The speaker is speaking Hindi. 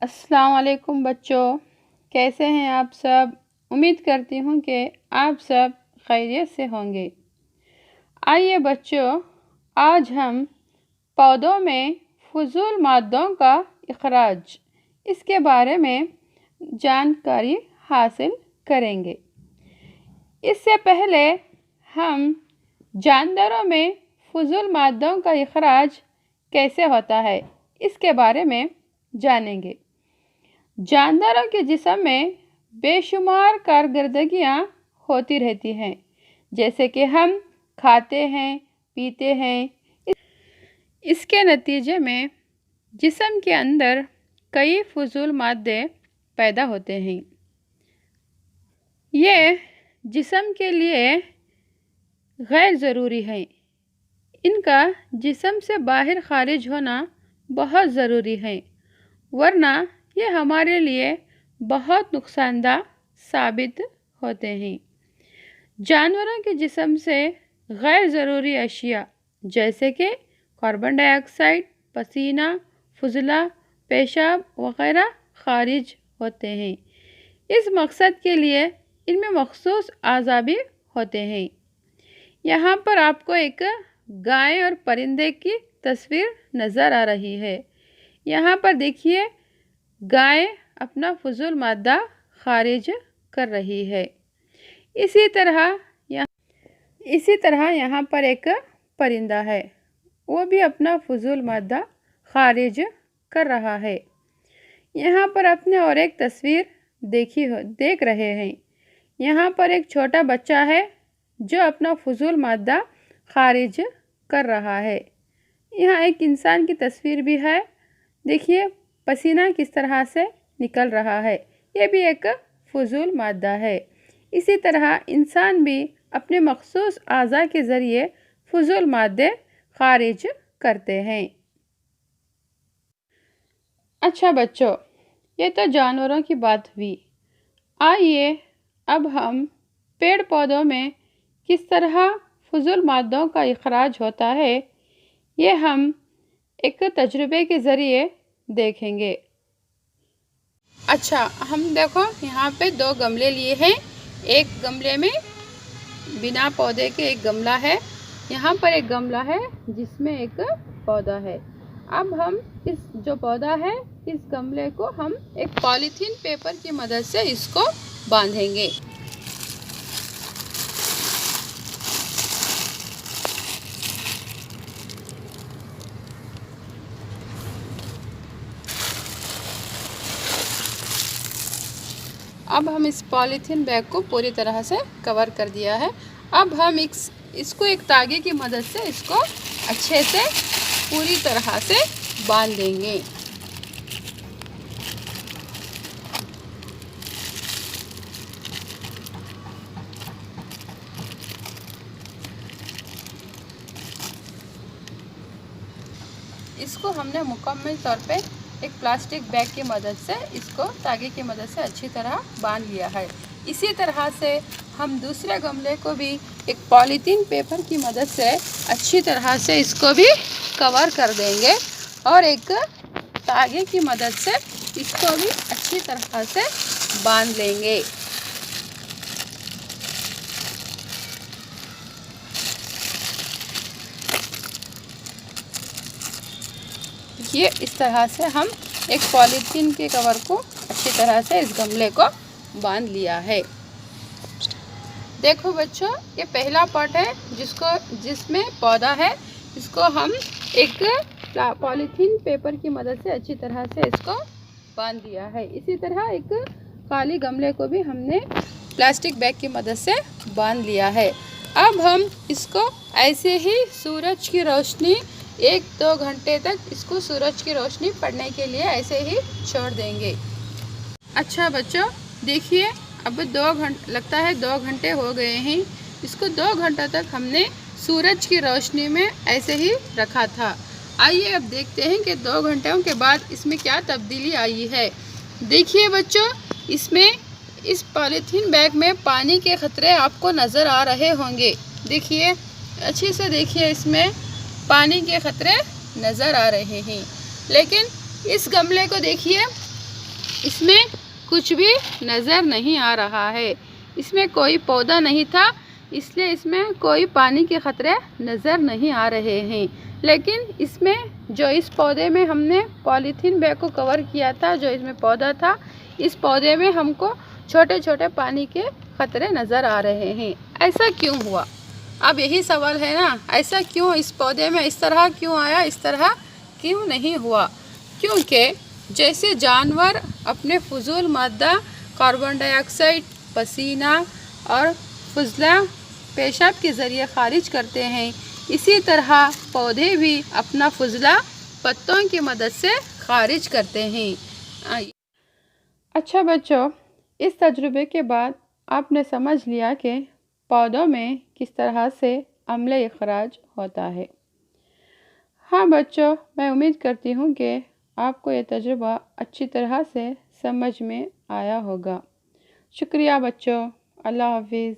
अस्सलाम वालेकुम बच्चों, कैसे हैं आप सब। उम्मीद करती हूँ कि आप सब खैरियत से होंगे। आइए बच्चों, आज हम पौधों में फजूल मादों का इखराज इसके बारे में जानकारी हासिल करेंगे। इससे पहले हम जानवरों में फजूल मादों का इखराज कैसे होता है इसके बारे में जानेंगे। जानवरों के जिस्म में बेशुमार कारकर्दगियाँ होती रहती हैं, जैसे कि हम खाते हैं, पीते हैं। इसके नतीजे में जिस्म के अंदर कई फजूल मादे पैदा होते हैं। ये जिस्म के लिए गैर ज़रूरी है। इनका जिस्म से बाहर खारिज होना बहुत ज़रूरी है, वरना ये हमारे लिए बहुत नुकसानदा साबित होते हैं। जानवरों के जिस्म से गैर ज़रूरी अशिया जैसे कि कार्बन डाइऑक्साइड, पसीना, फुजला, पेशाब वगैरह खारिज होते हैं। इस मकसद के लिए इनमें मखसूस आज़ा भी होते हैं। यहाँ पर आपको एक गाय और परिंदे की तस्वीर नज़र आ रही है। यहाँ पर देखिए, गाय अपना फजूल मादा खारिज कर रही है। इसी तरह यहाँ पर एक परिंदा है, वो भी अपना फजूल मादा खारिज कर रहा है। यहाँ पर आपने और एक तस्वीर देख रहे हैं। यहाँ पर एक छोटा बच्चा है जो अपना फजूल मादा खारिज कर रहा है। यहाँ एक इंसान की तस्वीर भी है। देखिए, पसीना किस तरह से निकल रहा है, ये भी एक फजूल मादा है। इसी तरह इंसान भी अपने मखसूस आज़ा के ज़रिए फजूल मादे खारिज करते हैं। अच्छा बच्चों, ये तो जानवरों की बात हुई। आइए अब हम पेड़ पौधों में किस तरह फजूल मादों का इखराज होता है, ये हम एक तजुर्बे के ज़रिए देखेंगे। अच्छा, हम देखो यहाँ पे 2 गमले लिए हैं। एक गमले में बिना पौधे के एक गमला है। यहाँ पर एक गमला है जिसमें एक पौधा है। अब हम इस जो पौधा है, इस गमले को हम एक पॉलीथीन पेपर की मदद से इसको बांधेंगे। अब हम इस पॉलीथीन बैग को पूरी तरह से कवर कर दिया है। अब हम इसको एक तागे की मदद से इसको अच्छे से पूरी तरह से बांध देंगे। इसको हमने मुकम्मल तौर पे एक प्लास्टिक बैग की मदद से इसको तागे की मदद से अच्छी तरह बांध लिया है। इसी तरह से हम दूसरे गमले को भी एक पॉलीथीन पेपर की मदद से अच्छी तरह से इसको भी कवर कर देंगे और एक तागे की मदद से इसको भी अच्छी तरह से बांध लेंगे। ये इस तरह से हम एक पॉलीथीन के कवर को अच्छी तरह से इस गमले को बांध लिया है। देखो बच्चों, ये पहला पॉट है जिसमें पौधा है। इसको हम एक पॉलीथीन पेपर की मदद से अच्छी तरह से इसको बांध दिया है। इसी तरह एक खाली गमले को भी हमने प्लास्टिक बैग की मदद से बांध लिया है। अब हम इसको ऐसे ही सूरज की रोशनी 1-2 घंटे तक इसको सूरज की रोशनी पड़ने के लिए ऐसे ही छोड़ देंगे। अच्छा बच्चों, देखिए, अब 2 घंटे लगता है 2 घंटे हो गए हैं। इसको 2 घंटा तक हमने सूरज की रोशनी में ऐसे ही रखा था। आइए अब देखते हैं कि 2 घंटों के बाद इसमें क्या तब्दीली आई है। देखिए बच्चों, इसमें इस पॉलीथीन बैग में पानी के खतरे आपको नज़र आ रहे होंगे। देखिए, अच्छे से देखिए, इसमें पानी के खतरे नज़र आ रहे हैं। लेकिन इस गमले को देखिए, इसमें कुछ भी नज़र नहीं आ रहा है। इसमें कोई पौधा नहीं था, इसलिए इसमें कोई पानी के ख़तरे नज़र नहीं आ रहे हैं। लेकिन इसमें जो इस पौधे में हमने पॉलीथीन बैग को कवर किया था, जो इसमें पौधा था, इस पौधे में हमको छोटे छोटे पानी के ख़तरे नज़र आ रहे हैं। ऐसा क्यों हुआ? अब यही सवाल है ना, ऐसा क्यों इस पौधे में इस तरह क्यों आया, इस तरह क्यों नहीं हुआ? क्योंकि जैसे जानवर अपने फजूल मादा कार्बन डाइऑक्साइड, पसीना और फजला पेशाब के ज़रिए खारिज करते हैं, इसी तरह पौधे भी अपना फजला पत्तों की मदद से खारिज करते हैं। अच्छा बच्चों, इस तजुर्बे के बाद आपने समझ लिया कि पौधों में किस तरह से अम्ल इखराज होता है। हाँ बच्चों, मैं उम्मीद करती हूँ कि आपको ये तजुर्बा अच्छी तरह से समझ में आया होगा। शुक्रिया बच्चों। अल्लाह हाफिज़।